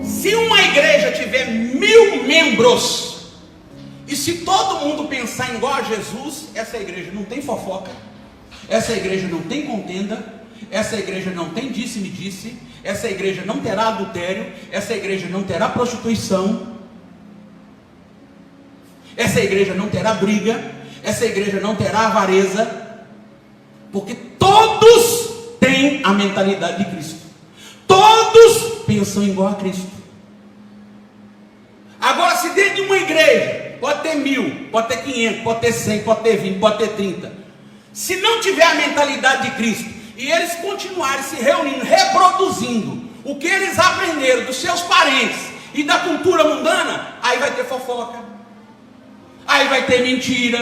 Se uma igreja tiver 1000 membros, e se todo mundo pensar igual a Jesus, essa igreja não tem fofoca, essa igreja não tem contenda, essa igreja não tem disse-me-disse, essa igreja não terá adultério, essa igreja não terá prostituição, essa igreja não terá briga, essa igreja não terá avareza, porque todos têm a mentalidade de Cristo, todos pensam igual a Cristo. Agora, se dentro de uma igreja pode ter 1000, pode ter 500, pode ter 100, pode ter 20, pode ter 30, se não tiver a mentalidade de Cristo, e eles continuarem se reunindo, reproduzindo o que eles aprenderam dos seus parentes e da cultura mundana, aí vai ter fofoca, aí vai ter mentira,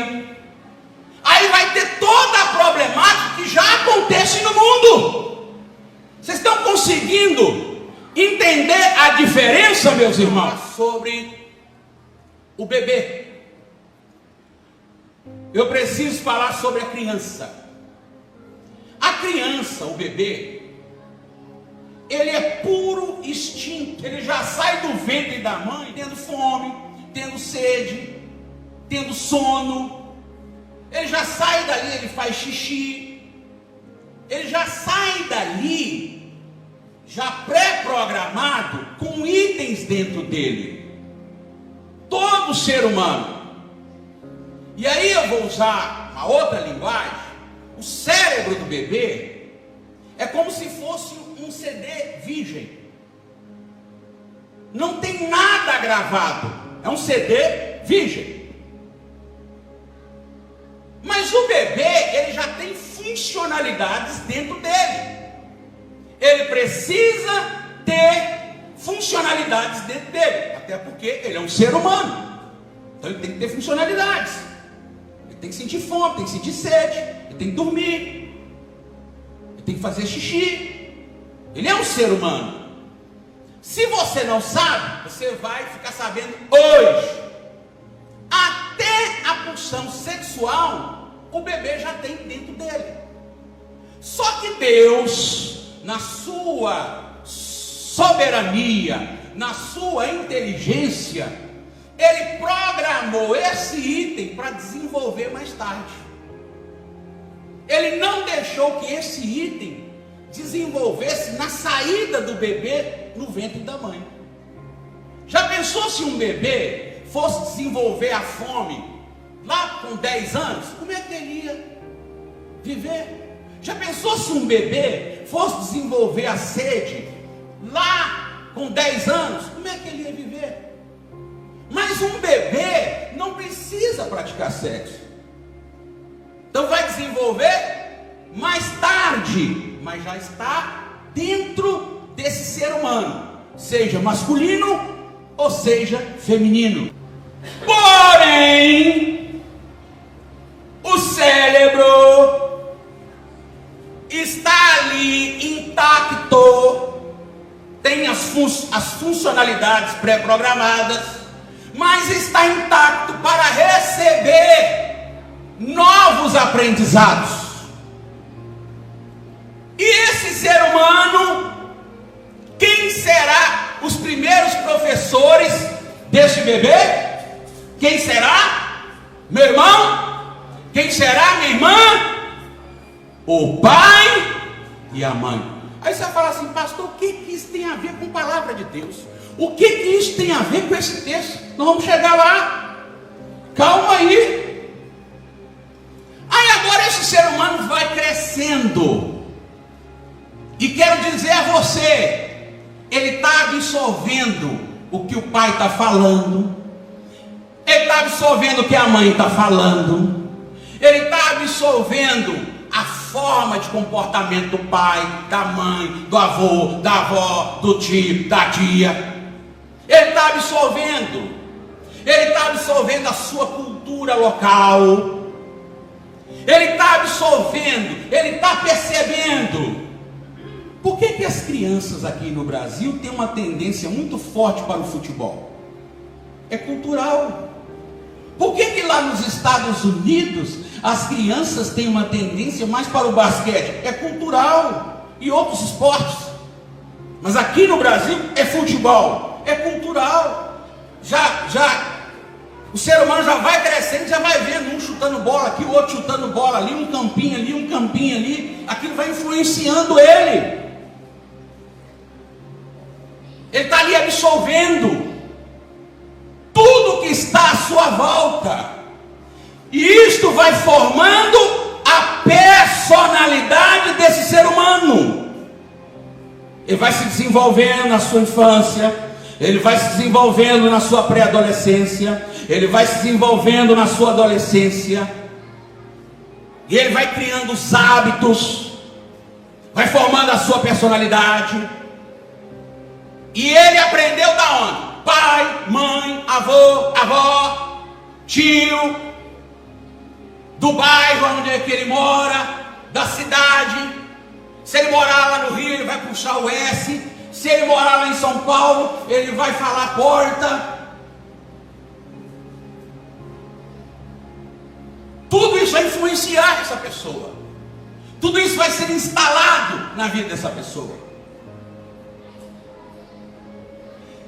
aí vai ter toda a problemática que já acontece no mundo. Vocês estão conseguindo entender a diferença, meus irmãos, sobre o bebê? Eu preciso falar sobre a criança. A criança, o bebê, ele é puro instinto. Ele já sai do ventre da mãe tendo fome, tendo sede, tendo sono. Ele já sai dali, ele faz xixi. Ele já sai dali, já pré-programado, com itens dentro dele. Todo ser humano. E aí eu vou usar uma outra linguagem. O cérebro do bebê é como se fosse um CD virgem. Não tem nada gravado. É um CD virgem. Mas o bebê, ele já tem funcionalidades dentro dele. Ele precisa ter funcionalidades dentro dele. Até porque ele é um ser humano. Então ele tem que ter funcionalidades. Ele tem que sentir fome, tem que sentir sede, ele tem que dormir, ele tem que fazer xixi. Ele é um ser humano. Se você não sabe, você vai ficar sabendo hoje. Até a pulsão sexual, o bebê já tem dentro dele. Só que Deus, na sua soberania, na sua inteligência, Ele programou esse item para desenvolver mais tarde. Ele não deixou que esse item desenvolvesse na saída do bebê no ventre da mãe. Já pensou se um bebê fosse desenvolver a fome lá com 10 anos? Como é que ele ia viver? Já pensou se um bebê fosse desenvolver a sede lá com 10 anos? Como é que ele ia viver? Mas um bebê não precisa praticar sexo. Então vai desenvolver mais tarde, mas já está dentro desse ser humano, seja masculino ou seja feminino. Porém, o cérebro está ali intacto, tem as funcionalidades pré-programadas, mas está intacto para receber novos aprendizados. E esse ser humano, quem será os primeiros professores desse bebê? Quem será? Meu irmão? Quem será, minha irmã? O pai e a mãe. Aí você vai falar assim: pastor, o que isso tem a ver com a palavra de Deus? O que isso tem a ver com esse texto? Nós vamos chegar lá. Calma aí. Aí agora esse ser humano vai crescendo. E quero dizer a você, ele está absorvendo o que o pai está falando. Ele está absorvendo o que a mãe está falando. Ele está absorvendo a forma de comportamento do pai, da mãe, do avô, da avó, do tio, da tia. Ele está absorvendo. Ele está absorvendo a sua cultura local. Ele está absorvendo. Ele está percebendo. Por que as crianças aqui no Brasil têm uma tendência muito forte para o futebol? É cultural. Por que lá nos Estados Unidos As crianças têm uma tendência mais para o basquete, é cultural, e outros esportes. Mas aqui no Brasil é futebol, é cultural. O ser humano já vai crescendo, já vai vendo um chutando bola aqui, o outro chutando bola ali, um campinho ali, aquilo vai influenciando ele. Ele está ali absorvendo tudo que está à sua volta. E isto vai formando a personalidade desse ser humano. Ele vai se desenvolvendo na sua infância, ele vai se desenvolvendo na sua pré-adolescência, ele vai se desenvolvendo na sua adolescência, e ele vai criando os hábitos, vai formando a sua personalidade. E ele aprendeu da onde? Pai, mãe, avó, tio, do bairro onde é que ele mora, da cidade. Se ele morar lá no Rio, ele vai puxar o S. Se ele morar lá em São Paulo, ele vai falar porta. Tudo isso vai influenciar essa pessoa. Tudo isso vai ser instalado na vida dessa pessoa.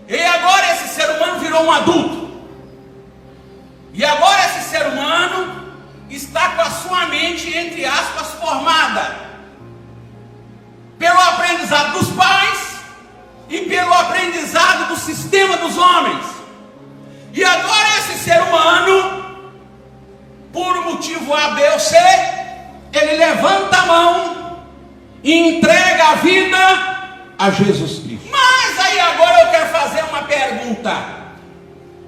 E agora esse ser humano virou um adulto. E agora esse ser humano está com a sua mente, entre aspas, formada pelo aprendizado dos pais e pelo aprendizado do sistema dos homens. E agora esse ser humano, por um motivo A, B ou C, ele levanta a mão e entrega a vida a Jesus Cristo. Mas aí agora eu quero fazer uma pergunta: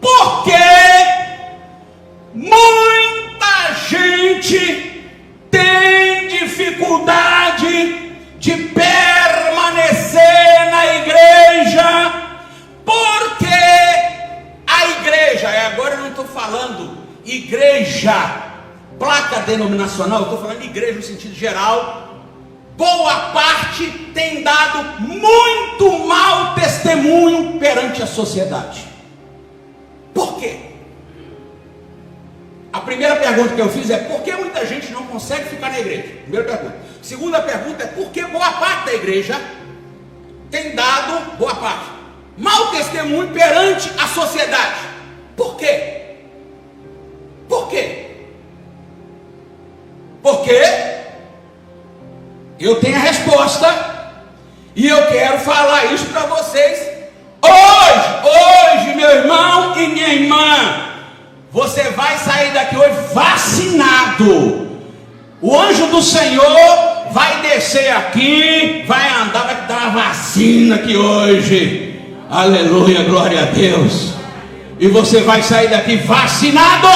por que muita gente tem dificuldade de permanecer na igreja? Porque a igreja, agora eu não estou falando igreja, placa denominacional, eu estou falando de igreja no sentido geral. Boa parte tem dado muito mau testemunho perante a sociedade. Por quê? A primeira pergunta que eu fiz é: por que muita gente não consegue ficar na igreja? Primeira pergunta. Segunda pergunta é: por que boa parte da igreja tem dado, boa parte, mau testemunho perante a sociedade? Por quê? Por quê? Porque eu tenho a resposta e eu quero falar isso para vocês hoje, meu irmão e minha irmã. Você vai sair daqui hoje vacinado. O anjo do Senhor vai descer aqui, vai andar, vai te dar uma vacina aqui hoje. Aleluia, glória a Deus. E você vai sair daqui vacinado.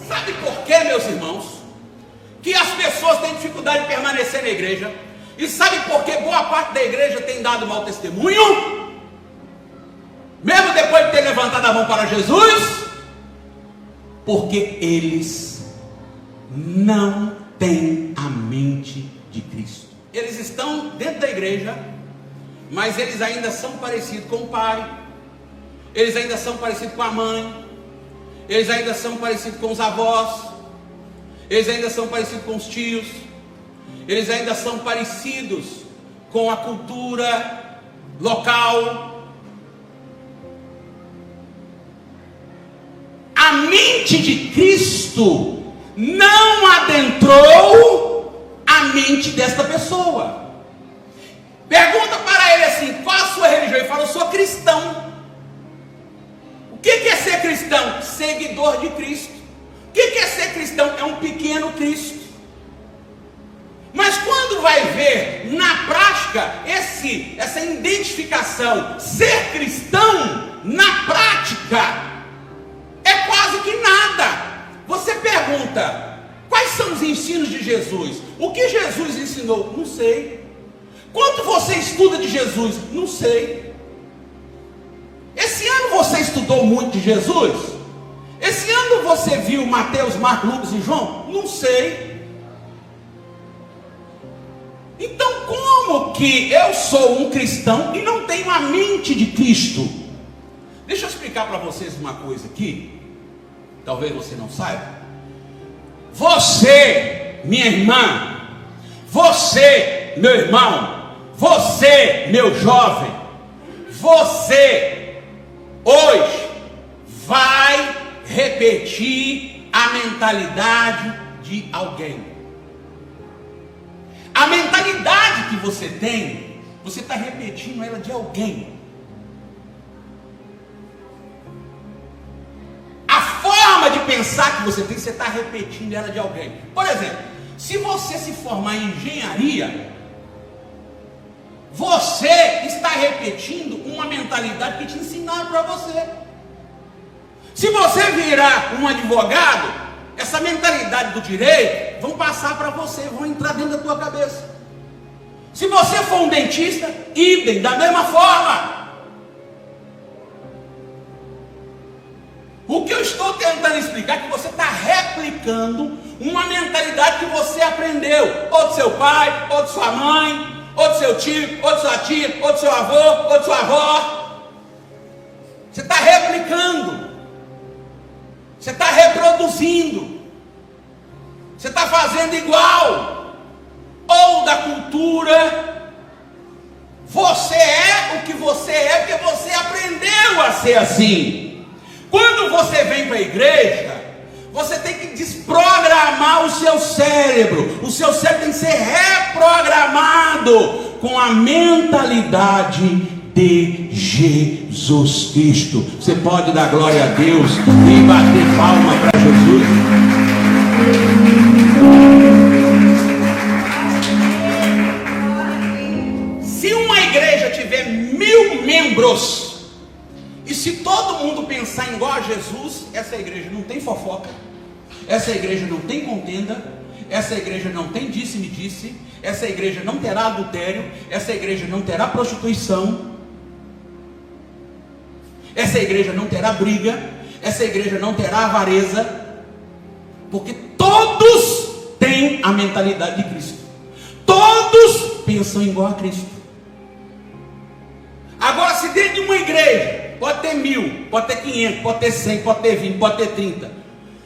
Sabe por quê, meus irmãos, que as pessoas têm dificuldade de permanecer na igreja? E sabe por que boa parte da igreja tem dado mau testemunho? Mesmo depois de ter levantado a mão para Jesus? Porque eles não têm a mente de Cristo. Eles estão dentro da igreja, mas eles ainda são parecidos com o pai, eles ainda são parecidos com a mãe, eles ainda são parecidos com os avós, eles ainda são parecidos com os tios, eles ainda são parecidos com a cultura local. A mente de Cristo não adentrou a mente desta pessoa. Pergunta para ele assim: qual a sua religião? Ele fala: eu sou cristão. O que é ser cristão? Seguidor de Cristo. O que é ser cristão? É um pequeno Cristo. Mas quando vai ver na prática essa identificação, ser cristão, na prática, é quase que nada. Você pergunta: quais são os ensinos de Jesus? O que Jesus ensinou? Não sei. Quanto você estuda de Jesus? Não sei. Esse ano você estudou muito de Jesus? Esse ano você viu Mateus, Marcos, Lucas e João? Não sei. Então como que eu sou um cristão e não tenho a mente de Cristo? Deixa eu explicar para vocês uma coisa aqui, talvez você não saiba. Você, minha irmã, você, meu irmão, você, meu jovem, você hoje vai repetir a mentalidade de alguém. A mentalidade que você tem, você está repetindo ela de alguém. A forma de pensar que você tem, você está repetindo ela de alguém. Por exemplo, se você se formar em engenharia, você está repetindo uma mentalidade que te ensinaram para você. Se você virar um advogado, essa mentalidade do direito vão passar para você, vão entrar dentro da tua cabeça. Se você for um dentista, idem, da mesma forma. O que eu estou tentando explicar é que você está replicando uma mentalidade que você aprendeu, ou do seu pai, ou de sua mãe, ou do seu tio, ou de sua tia, ou do seu avô, ou de sua avó. Você está replicando, você está reproduzindo, você está fazendo igual, ou da cultura. Você é o que você é porque você aprendeu a ser assim. Quando você vem para a igreja, você tem que desprogramar o seu cérebro. O seu cérebro tem que ser reprogramado com a mentalidade de Jesus Cristo. Você pode dar glória a Deus e bater palma para Jesus. Se uma igreja tiver 1000 membros, e se todo mundo pensar igual a Jesus, essa igreja não tem fofoca, essa igreja não tem contenda, essa igreja não tem disse-me-disse, essa igreja não terá adultério, essa igreja não terá prostituição, essa igreja não terá briga, essa igreja não terá avareza, porque todos têm a mentalidade de Cristo, todos pensam igual a Cristo. Agora, se dentro de uma igreja pode ter 1000, pode ter 500, pode ter 100, pode ter 20, pode ter 30.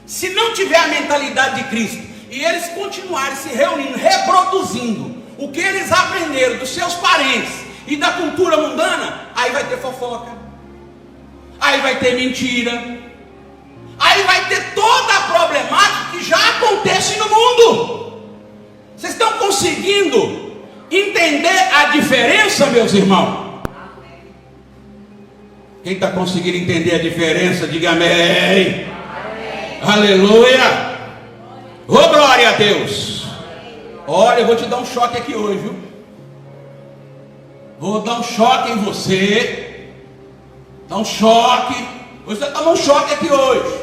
Se não tiver a mentalidade de Cristo e eles continuarem se reunindo, reproduzindo o que eles aprenderam dos seus parentes e da cultura mundana, aí vai ter fofoca, aí vai ter mentira, aí vai ter toda a problemática que já acontece no mundo. Vocês estão conseguindo entender a diferença, meus irmãos? Quem está conseguindo entender a diferença, diga amém. Amém. Aleluia. Ô, glória a Deus. Olha, eu vou te dar um choque aqui hoje, viu? Vou dar um choque em você. Dar um choque. Você vai tomar um choque aqui hoje.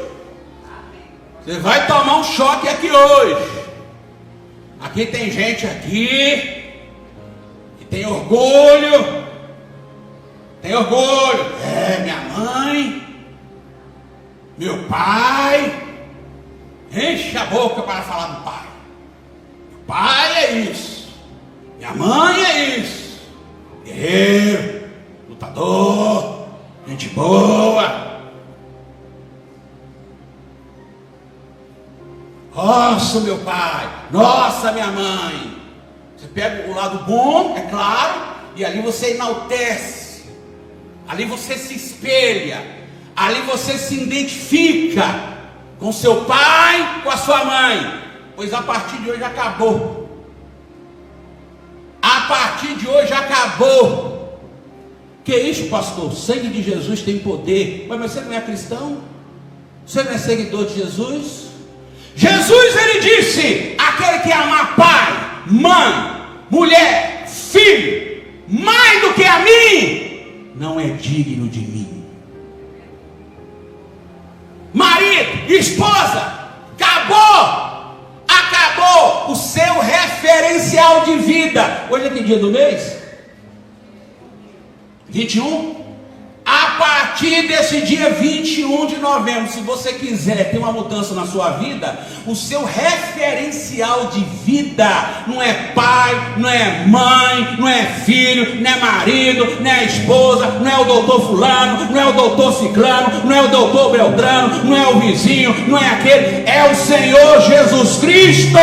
Você vai tomar um choque aqui hoje. Aqui tem gente aqui que tem orgulho. Tem orgulho. É, minha mãe, meu pai. Enche a boca para falar do pai. Meu pai é isso, minha mãe é isso. Guerreiro, lutador, gente boa. Nossa, meu pai, nossa, minha mãe. Você pega o lado bom, é claro, e ali você enaltece. Ali você se espelha, ali você se identifica com seu pai, com a sua mãe, pois a partir de hoje acabou. A partir de hoje acabou. Que isso, pastor? O sangue de Jesus tem poder. Mas você não é cristão? Você não é seguidor de Jesus? Jesus, ele disse: aquele que amar pai, mãe, mulher, filho, mais do que a mim, não é digno de mim. Marido, esposa, acabou o seu referencial de vida. Hoje é que dia do mês? 21. A partir desse dia 21 de novembro, se você quiser ter uma mudança na sua vida, o seu referencial de vida não é pai, não é mãe, não é filho, não é marido, não é esposa, não é o doutor fulano, não é o doutor ciclano, não é o doutor beltrano, não é o vizinho, não é aquele, é o Senhor Jesus Cristo,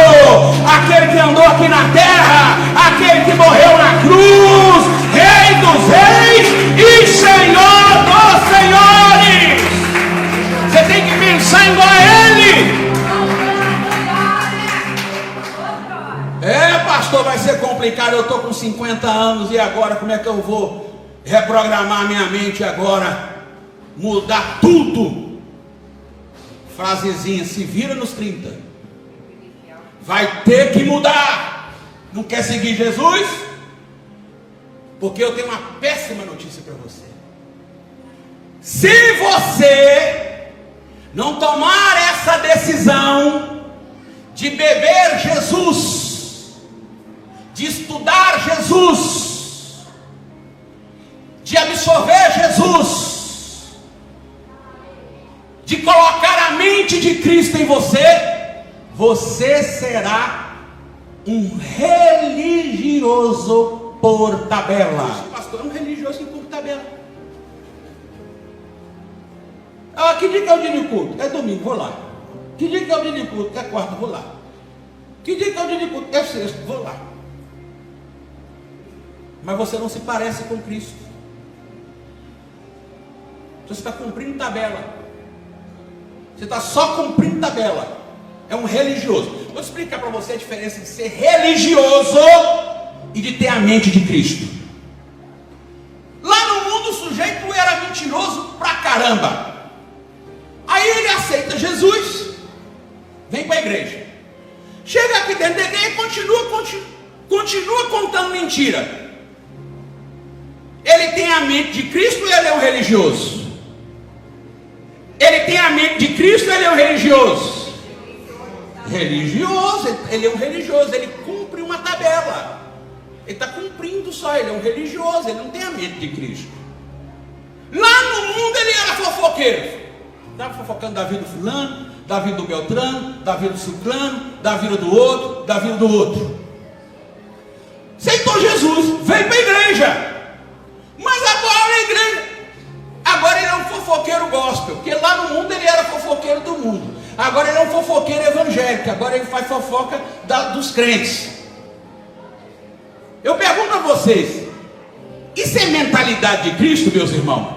aquele que andou aqui na terra, aquele que morreu na cruz, Rei dos reis e Senhor dos senhores. Você tem que pensar igual a Ele. Pastor, vai ser complicado, eu estou com 50 anos e agora como é que eu vou reprogramar minha mente agora, mudar tudo? Frasezinha, se vira nos 30. Vai ter que mudar. Não quer seguir Jesus? Porque eu tenho uma péssima notícia para você. Se você não tomar essa decisão de beber Jesus, de estudar Jesus, de absorver Jesus, de colocar a mente de Cristo em você, você será um religioso por tabela. Pastor, é um religioso por tabela. Que dia que é o dia de culto? É domingo, vou lá. Que dia que é o dia de culto? É quarta, vou lá. Que dia que é o dia de culto? É sexta, vou lá. Mas você não se parece com Cristo. Você está cumprindo tabela. Você está só cumprindo tabela. É um religioso. Vou explicar para você a diferença de ser religioso e de ter a mente de Cristo. Lá no mundo o sujeito era mentiroso pra caramba. Aí ele aceita Jesus, vem para a igreja. Chega aqui dentro da igreja e continua contando mentira. Ele tem a mente de Cristo ou ele é um religioso? Ele tem a mente de Cristo ou ele é um religioso? Religioso, ele é um religioso, ele cumpre uma tabela. Ele está cumprindo só, ele é um religioso, ele não tem a mente de Cristo. Lá no mundo ele era fofoqueiro. Estava fofocando da vida do fulano, da vida do beltrano, da vida do ciclano, da vida do outro, da vida do outro. Aceitou Jesus, veio para a igreja. Mas agora a igreja, agora ele é um fofoqueiro gospel, porque lá no mundo ele era fofoqueiro do mundo. Agora ele é um fofoqueiro evangélico, agora ele faz fofoca dos crentes. Eu pergunto a vocês, isso é mentalidade de Cristo, meus irmãos?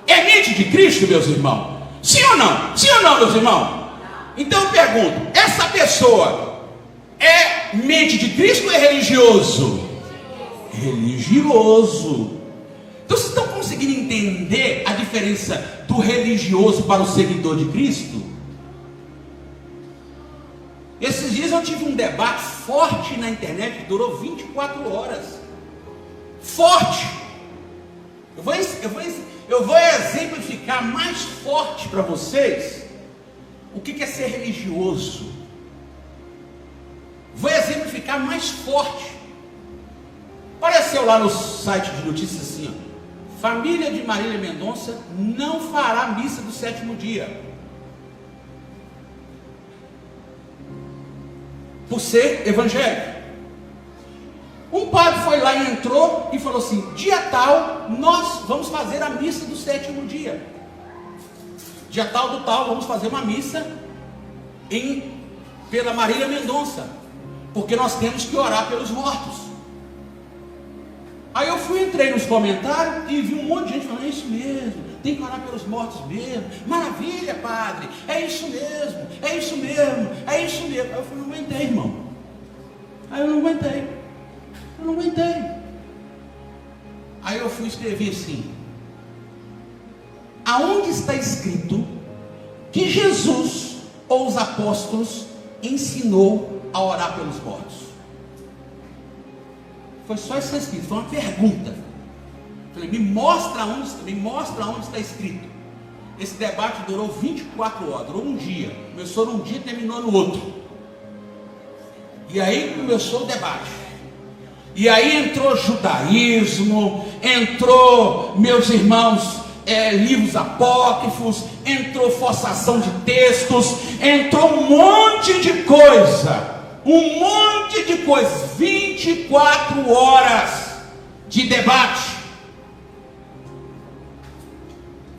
É mente de Cristo, meus irmãos? Sim ou não? Sim ou não, meus irmãos? Então eu pergunto, essa pessoa é mente de Cristo ou é religioso? Religioso. Então vocês estão conseguindo entender a diferença do religioso para o seguidor de Cristo? Esses dias eu tive um debate forte na internet que durou 24 horas. Forte. Eu vou exemplificar mais forte para vocês o que é ser religioso. Vou exemplificar mais forte. Apareceu lá no site de notícias assim, ó, família de Marília Mendonça não fará missa do 7º dia, por ser evangélico. Um padre foi lá e entrou e falou assim: dia tal, nós vamos fazer a missa do 7º dia. Dia tal do tal, vamos fazer uma missa pela Marília Mendonça, porque nós temos que orar pelos mortos. Aí eu entrei nos comentários e vi um monte de gente falando: é isso mesmo, tem que orar pelos mortos mesmo. Maravilha, padre, é isso mesmo, é isso mesmo, é isso mesmo. Aí eu falei: não aguentei, irmão. Aí eu não aguentei. Aí eu fui escrever assim: aonde está escrito que Jesus ou os apóstolos ensinou a orar pelos mortos? Foi só isso que está escrito, foi uma pergunta. Falei: me mostra onde está escrito. Esse debate durou 24 horas, durou um dia. Começou num dia e terminou no outro. E aí começou o debate. E aí entrou judaísmo, entrou, meus irmãos, livros apócrifos, entrou forçação de textos, entrou um monte de coisa, 24 horas de debate,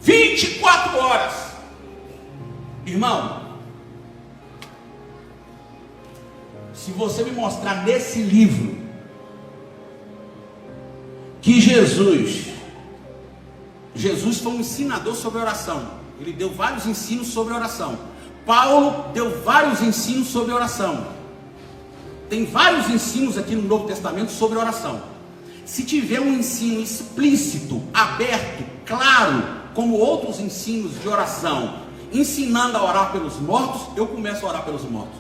24 horas, irmão. Se você me mostrar nesse livro que Jesus foi um ensinador sobre oração, ele deu vários ensinos sobre oração. Paulo deu vários ensinos sobre oração. Tem vários ensinos aqui no Novo Testamento sobre oração. Se tiver um ensino explícito, aberto, claro, como outros ensinos de oração, ensinando a orar pelos mortos, eu começo a orar pelos mortos.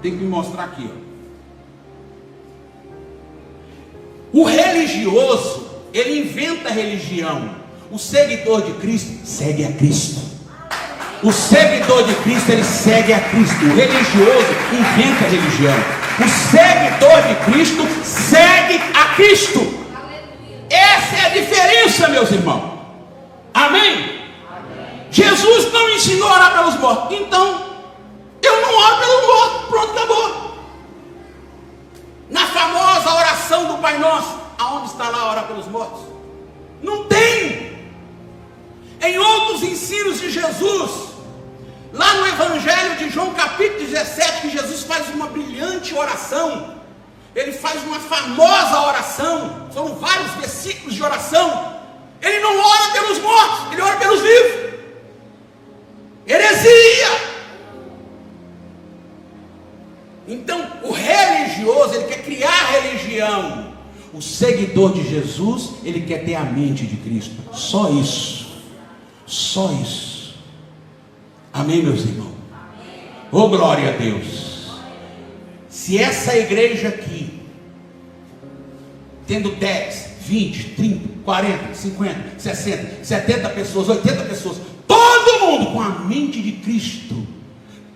Tem que me mostrar aqui, ó. O religioso, ele inventa religião. O seguidor de Cristo segue a Cristo. O seguidor de Cristo, ele segue a Cristo. O religioso inventa religião. O seguidor de Cristo segue a Cristo. Essa é a diferença, meus irmãos. Amém? Jesus não ensinou a orar pelos mortos. Então, eu não oro pelos mortos. Pronto, acabou. Na famosa oração do Pai Nosso, aonde está lá a orar pelos mortos? Não tem. Em outros ensinos de Jesus, lá no Evangelho de João capítulo 17, que Jesus faz uma brilhante oração, ele faz uma famosa oração, são vários versículos de oração. Ele não ora pelos mortos, ele ora pelos vivos. Heresia. Então, o religioso, ele quer criar religião. O seguidor de Jesus, ele quer ter a mente de Cristo. Só isso. Só isso. Amém, meus irmãos? Oh, glória a Deus. Se essa igreja aqui, tendo 10, 20, 30, 40, 50, 60, 70 pessoas, 80 pessoas, todo mundo com a mente de Cristo,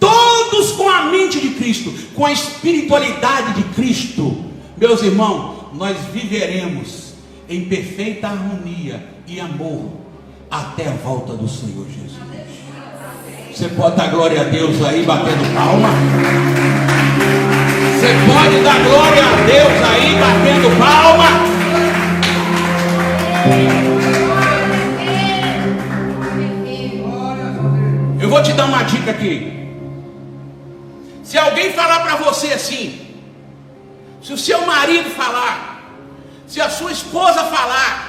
todos com a mente de Cristo, com a espiritualidade de Cristo, meus irmãos, nós viveremos em perfeita harmonia e amor até a volta do Senhor Jesus. Você pode dar glória a Deus aí, batendo palma. Você pode dar glória a Deus aí, batendo palma. Eu vou te dar uma dica aqui. Se alguém falar para você assim, se o seu marido falar, se a sua esposa falar,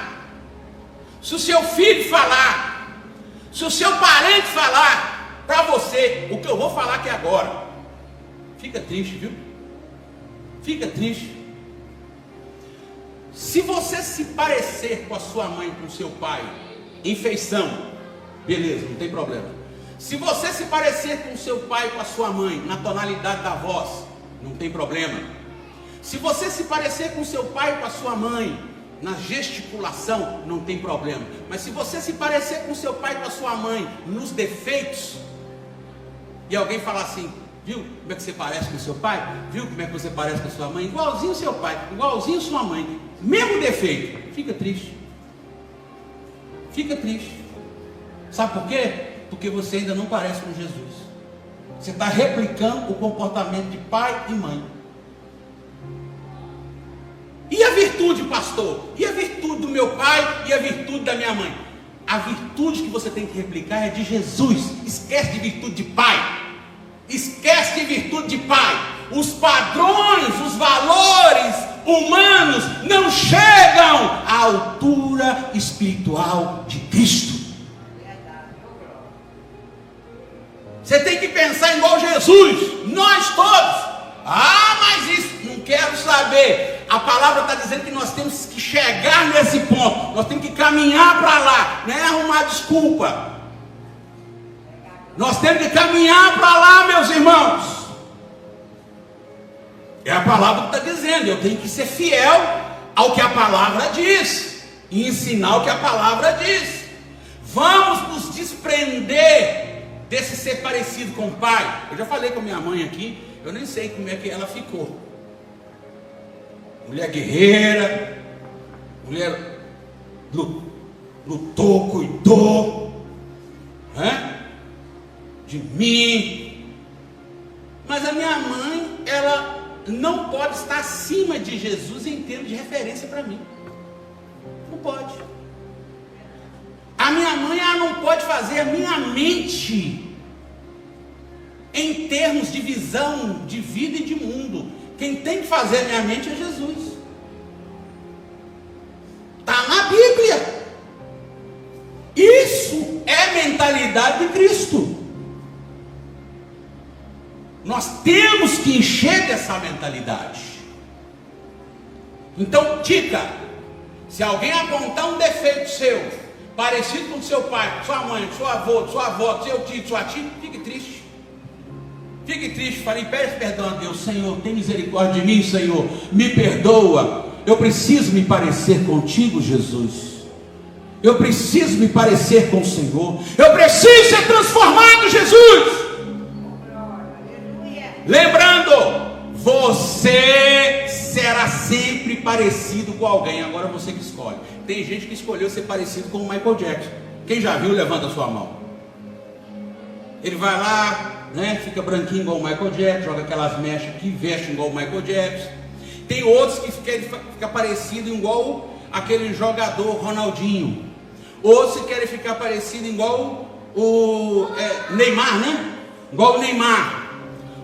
se o seu filho falar, se o seu parente falar para você o que eu vou falar aqui agora, fica triste, viu? Fica triste. Se você se parecer com a sua mãe, com o seu pai, em feição, beleza, não tem problema. Se você se parecer com o seu pai, com a sua mãe, na tonalidade da voz, não tem problema. Se você se parecer com o seu pai, com a sua mãe, na gesticulação, não tem problema. Mas se você se parecer com o seu pai, com a sua mãe, nos defeitos, e alguém falar assim, viu como é que você parece com o seu pai? Viu como é que você parece com a sua mãe? Igualzinho o seu pai, igualzinho a sua mãe, mesmo defeito, fica triste. Fica triste. Sabe por quê? Porque você ainda não parece com Jesus. Você está replicando o comportamento de pai e mãe. E a virtude, pastor? E a virtude do meu pai e a virtude da minha mãe? A virtude que você tem que replicar é de Jesus. Esquece de virtude de pai. Esquece de virtude de pai. Os padrões, os valores humanos não chegam à altura espiritual de Cristo. Você tem que pensar igual Jesus. Nós todos. Ah, mas isso, não quero saber. A palavra está dizendo que nós temos que chegar nesse ponto. Nós temos que caminhar para lá. Não é arrumar desculpa. Nós temos que caminhar para lá, meus irmãos. É a palavra que está dizendo. Eu tenho que ser fiel ao que a palavra diz. E ensinar o que a palavra diz. Vamos nos desprender desse ser parecido com o pai. Eu já falei com minha mãe aqui. Eu nem sei como é que ela ficou. Mulher guerreira. Mulher lutou, cuidou, né, de mim. Mas a minha mãe, ela não pode estar acima de Jesus em termos de referência para mim. Não pode. A minha mãe, ela não pode fazer a minha mente em termos de visão de vida e de mundo. Quem tem que fazer a minha mente é Jesus. Está na Bíblia. Isso é mentalidade de Cristo. Nós temos que encher dessa mentalidade. Então, dica: se alguém apontar um defeito seu, parecido com o seu pai, com sua mãe, com seu avô, com sua avó, com seu tio, com sua tia, fique triste. Fique triste, fale, peça perdão a Deus. Senhor, tem misericórdia de mim, Senhor, me perdoa. Eu preciso me parecer contigo, Jesus. Eu preciso me parecer com o Senhor. Eu preciso ser transformado, Jesus. Lembrando, você será sempre parecido com alguém. Agora você que escolhe. Tem gente que escolheu ser parecido com o Michael Jackson. Quem já viu, levanta a sua mão. Ele vai lá, né, fica branquinho igual o Michael Jackson, joga aquelas mechas aqui, veste igual o Michael Jackson. Tem outros que querem ficar parecido igual aquele jogador Ronaldinho. Outros que querem ficar parecido igual o Neymar, né? Igual o Neymar.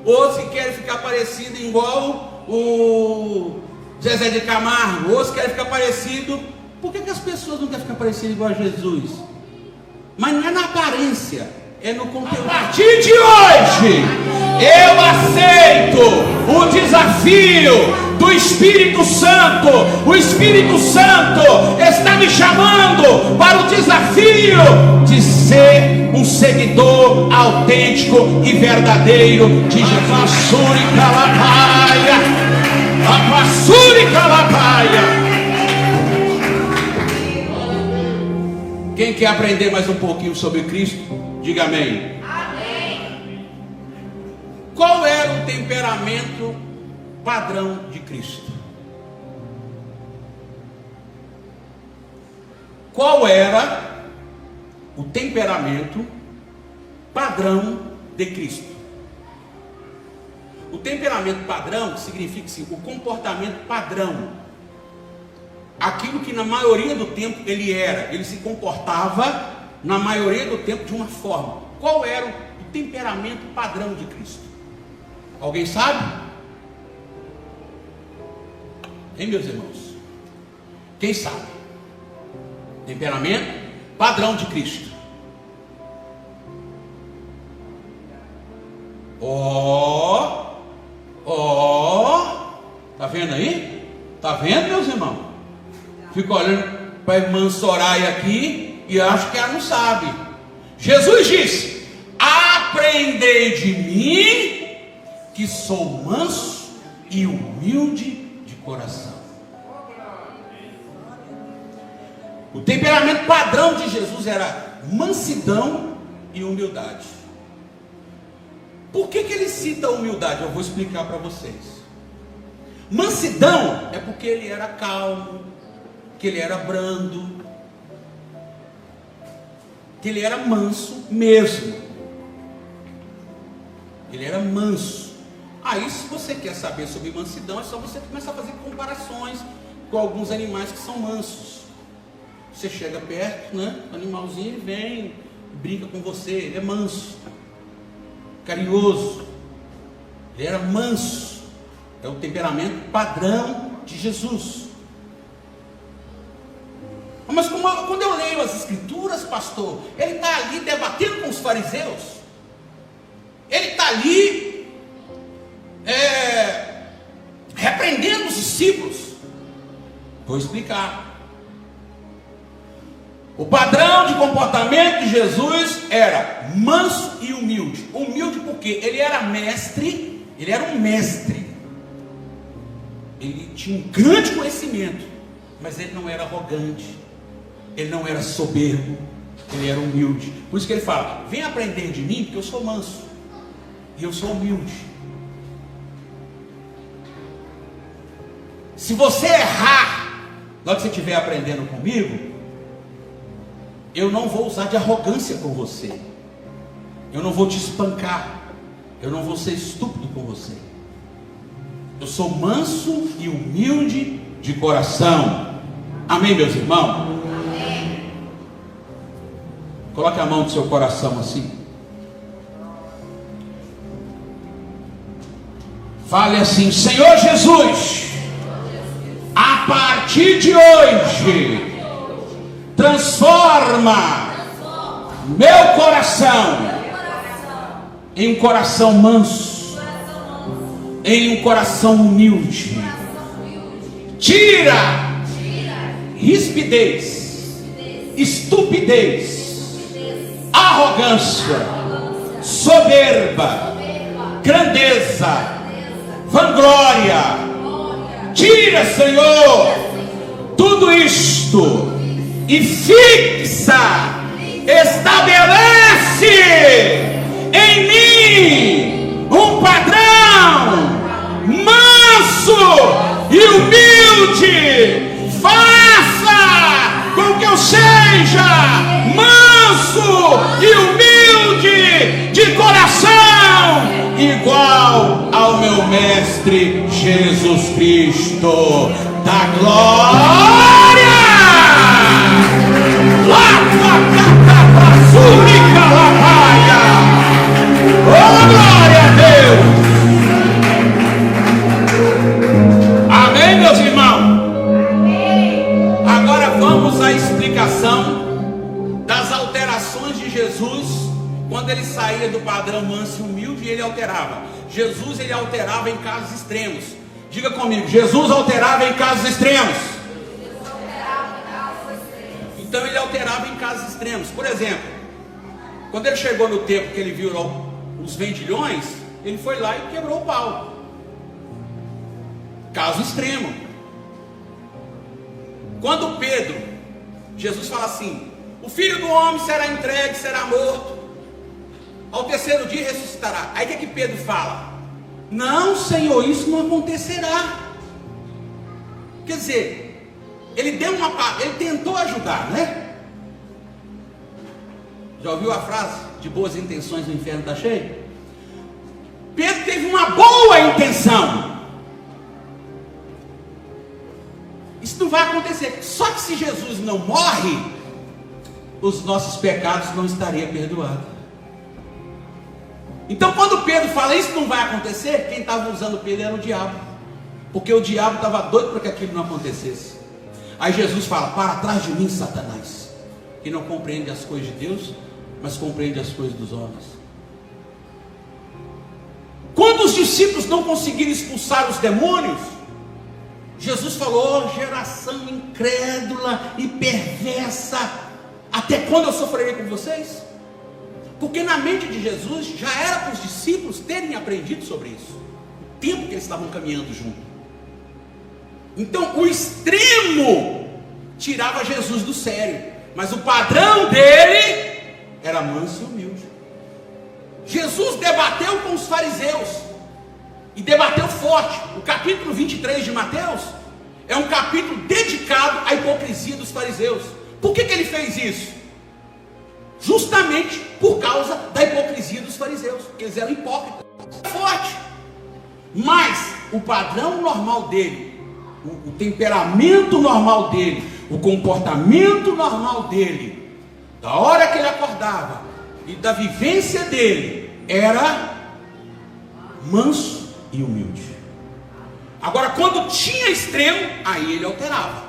Outros que querem ficar parecido igual o Zezé de Camargo. Outros querem ficar parecido. Por que as pessoas não querem ficar parecidas igual a Jesus? Mas não é na aparência, é no conteúdo. A partir de hoje, eu aceito o desafio do Espírito Santo. O Espírito Santo está me chamando para o desafio de ser um seguidor autêntico e verdadeiro de Jesus. Quem quer aprender mais um pouquinho sobre Cristo, diga amém. Amém. Qual era o temperamento padrão de Cristo? Qual era o temperamento padrão de Cristo? O temperamento padrão significa assim, o comportamento padrão. Aquilo que na maioria do tempo ele se comportava na maioria do tempo de uma forma. Qual era o temperamento padrão de Cristo? Alguém sabe? Hein, meus irmãos? Quem sabe? Temperamento padrão de Cristo. Tá vendo aí? Tá vendo, meus irmãos? Fico olhando para a irmã Soraya aqui e acho que ela não sabe. Jesus disse: aprendei de mim, que sou manso e humilde de coração. O temperamento padrão de Jesus era mansidão e humildade. Por que ele cita a humildade? Eu vou explicar para vocês. Mansidão é porque ele era calmo, que ele era brando, que ele era manso mesmo. Ele era manso. Aí, se você quer saber sobre mansidão, é só você começar a fazer comparações com alguns animais que são mansos. Você chega perto, né? O animalzinho, ele vem, brinca com você, ele é manso, carinhoso. Ele era manso. É o temperamento padrão de Jesus. Mas quando eu leio as escrituras, pastor, ele está ali debatendo com os fariseus. Ele está ali repreendendo os discípulos. Vou explicar. O padrão de comportamento de Jesus era manso e humilde. Humilde porque ele era mestre, ele era um mestre. Ele tinha um grande conhecimento, mas ele não era arrogante. Ele não era soberbo, ele era humilde. Por isso que ele fala: vem aprender de mim, porque eu sou manso e eu sou humilde. Se você errar, na hora que você estiver aprendendo comigo, eu não vou usar de arrogância com você, eu não vou te espancar, eu não vou ser estúpido com você. Eu sou manso e humilde de coração. Amém, meus irmãos? Amém. Coloque a mão no seu coração assim. Fale assim: Senhor Jesus, a partir de hoje, transforma meu coração em um coração manso, em um coração humilde. Tira rispidez, estupidez, arrogância, soberba, grandeza, vanglória. Tira, Senhor, tudo isto e fixa, estabelece em mim um padrão manso e humilde. Faça com que eu seja manso e humilde de coração, igual ao meu mestre Jesus Cristo. Da glória! Oh, glória a Deus! Amém, meus irmãos? Agora vamos à explicação das alterações de Jesus quando ele saía do padrão manso e humilde e ele alterava. Jesus, ele alterava em casos extremos. Diga comigo: Jesus alterava em casos extremos. Então ele alterava em casos extremos. Por exemplo, quando ele chegou no templo que ele viu os vendilhões, ele foi lá e quebrou o pau. Caso extremo. Quando Pedro, Jesus fala assim: o filho do homem será entregue, será morto, ao terceiro dia ressuscitará. Aí o que Pedro fala? Não, Senhor, isso não acontecerá. Quer dizer, ele tentou ajudar, né? Já ouviu a frase: de boas intenções o inferno está cheio? Pedro teve uma boa intenção. Isso não vai acontecer. Só que se Jesus não morre, os nossos pecados não estariam perdoados. Então quando Pedro fala isso não vai acontecer, quem estava usando Pedro era o diabo, porque o diabo estava doido para que aquilo não acontecesse. Aí Jesus fala: para trás de mim, Satanás, que não compreende as coisas de Deus, mas compreende as coisas dos homens. Quando os discípulos não conseguiram expulsar os demônios, Jesus falou: geração incrédula e perversa, até quando eu sofrerei com vocês? Porque na mente de Jesus já era para os discípulos terem aprendido sobre isso, o tempo que eles estavam caminhando junto. Então o extremo tirava Jesus do sério, mas o padrão dele era manso e humilde. Jesus debateu com os fariseus, e debateu forte. O capítulo 23 de Mateus é um capítulo dedicado à hipocrisia dos fariseus. Por que ele fez isso? Justamente por causa da hipocrisia dos fariseus, porque eles eram hipócritas. Forte. Mas o padrão normal dele, o temperamento normal dele, o comportamento normal dele, da hora que ele acordava e da vivência dele, era manso e humilde. Agora, quando tinha extremo, aí ele alterava.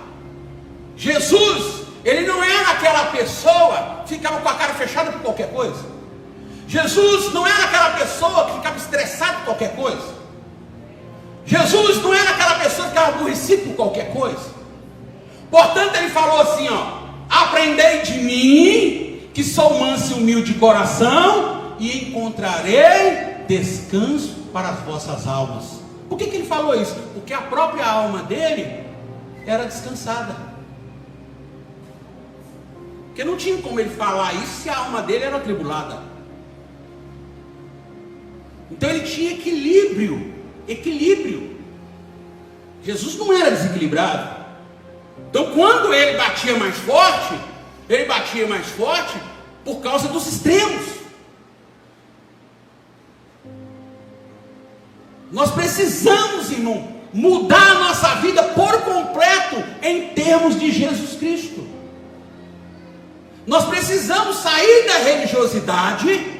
Jesus, ele não era aquela pessoa que ficava com a cara fechada por qualquer coisa. Jesus não era aquela pessoa que ficava estressado por qualquer coisa. Jesus não era aquela pessoa que ficava aborrecido por qualquer coisa. Portanto, ele falou assim: aprendei de mim, que sou manso e humilde de coração, e encontrarei descanso para as vossas almas. Por que ele falou isso? Porque a própria alma dele era descansada. Porque não tinha como ele falar isso se a alma dele era atribulada. Então ele tinha equilíbrio. Jesus não era desequilibrado. Então quando ele batia mais forte, Ele batia mais forte por causa dos extremos. Nós precisamos, irmão, mudar a nossa vida por completo em termos de Jesus Cristo. Nós precisamos sair da religiosidade,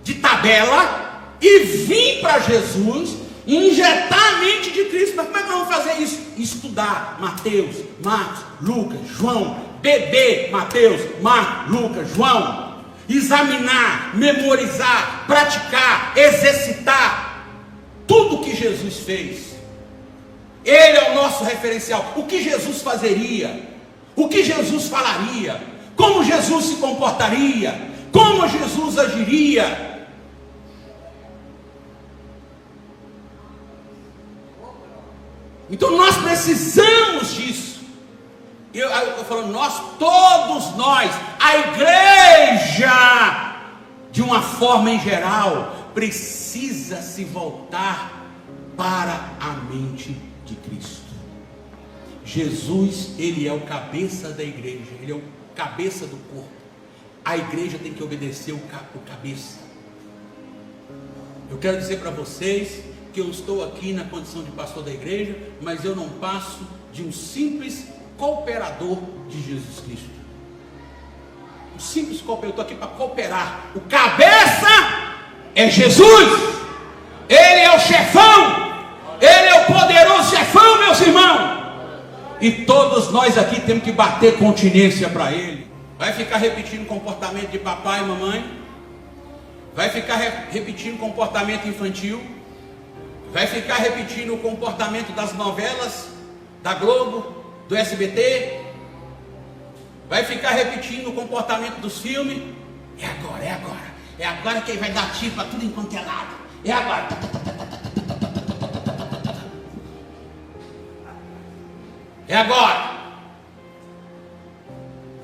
de tabela, e vir para Jesus, e injetar a mente de Cristo. Mas como é que nós vamos fazer isso? Estudar Mateus, Marcos, Lucas, João, beber Mateus, Marcos, Lucas, João, examinar, memorizar, praticar, exercitar tudo que Jesus fez. Ele é o nosso referencial. O que Jesus fazeria? O que Jesus falaria? Como Jesus se comportaria? Como Jesus agiria? Então nós precisamos disso. Eu falo nós, todos nós, a igreja, de uma forma em geral, precisa se voltar para a mente de Cristo. Jesus, ele é o cabeça da igreja, ele é o cabeça do corpo. A igreja tem que obedecer o cabeça. Eu quero dizer para vocês que eu estou aqui na condição de pastor da igreja, mas eu não passo de um simples cooperador de Jesus Cristo. Um simples cooperador, eu estou aqui para cooperar. O cabeça é Jesus. Ele é o chefão. Ele é o poderoso chefão, meus irmãos. E todos nós aqui temos que bater continência para Ele. Vai ficar repetindo o comportamento de papai e mamãe? Vai ficar repetindo o comportamento infantil? Vai ficar repetindo o comportamento das novelas, da Globo, do SBT? Vai ficar repetindo o comportamento dos filmes? É agora, é agora. É agora que ele vai dar tiro para tudo enquanto é lado. É agora. É agora.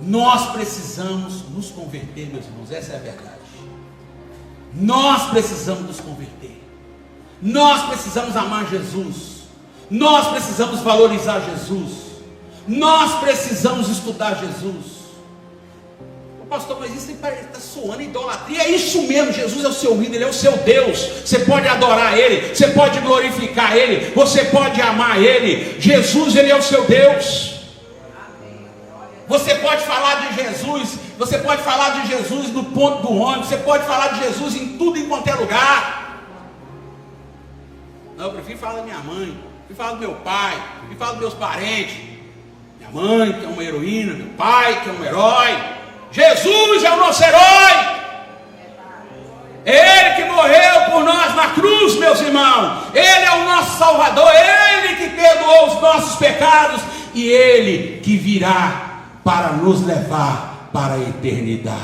Nós precisamos nos converter, meus irmãos. Essa é a verdade. Nós precisamos nos converter. Nós precisamos amar Jesus. Nós precisamos valorizar Jesus. Nós precisamos estudar Jesus. O pastor, mas isso está soando idolatria. É isso mesmo, Jesus é o seu ídolo, Ele é o seu Deus. Você pode adorar Ele, você pode glorificar Ele, você pode amar Ele. Jesus, Ele é o seu Deus. Você pode falar de Jesus, você pode falar de Jesus no ponto do ônibus, você pode falar de Jesus em tudo e em qualquer lugar. Não, eu prefiro falar da minha mãe, prefiro falar do meu pai, prefiro falar dos meus parentes. Minha mãe, que é uma heroína, meu pai, que é um herói. Jesus é o nosso herói. Ele que morreu por nós na cruz, meus irmãos. Ele é o nosso Salvador, Ele que perdoou os nossos pecados e Ele que virá para nos levar para a eternidade.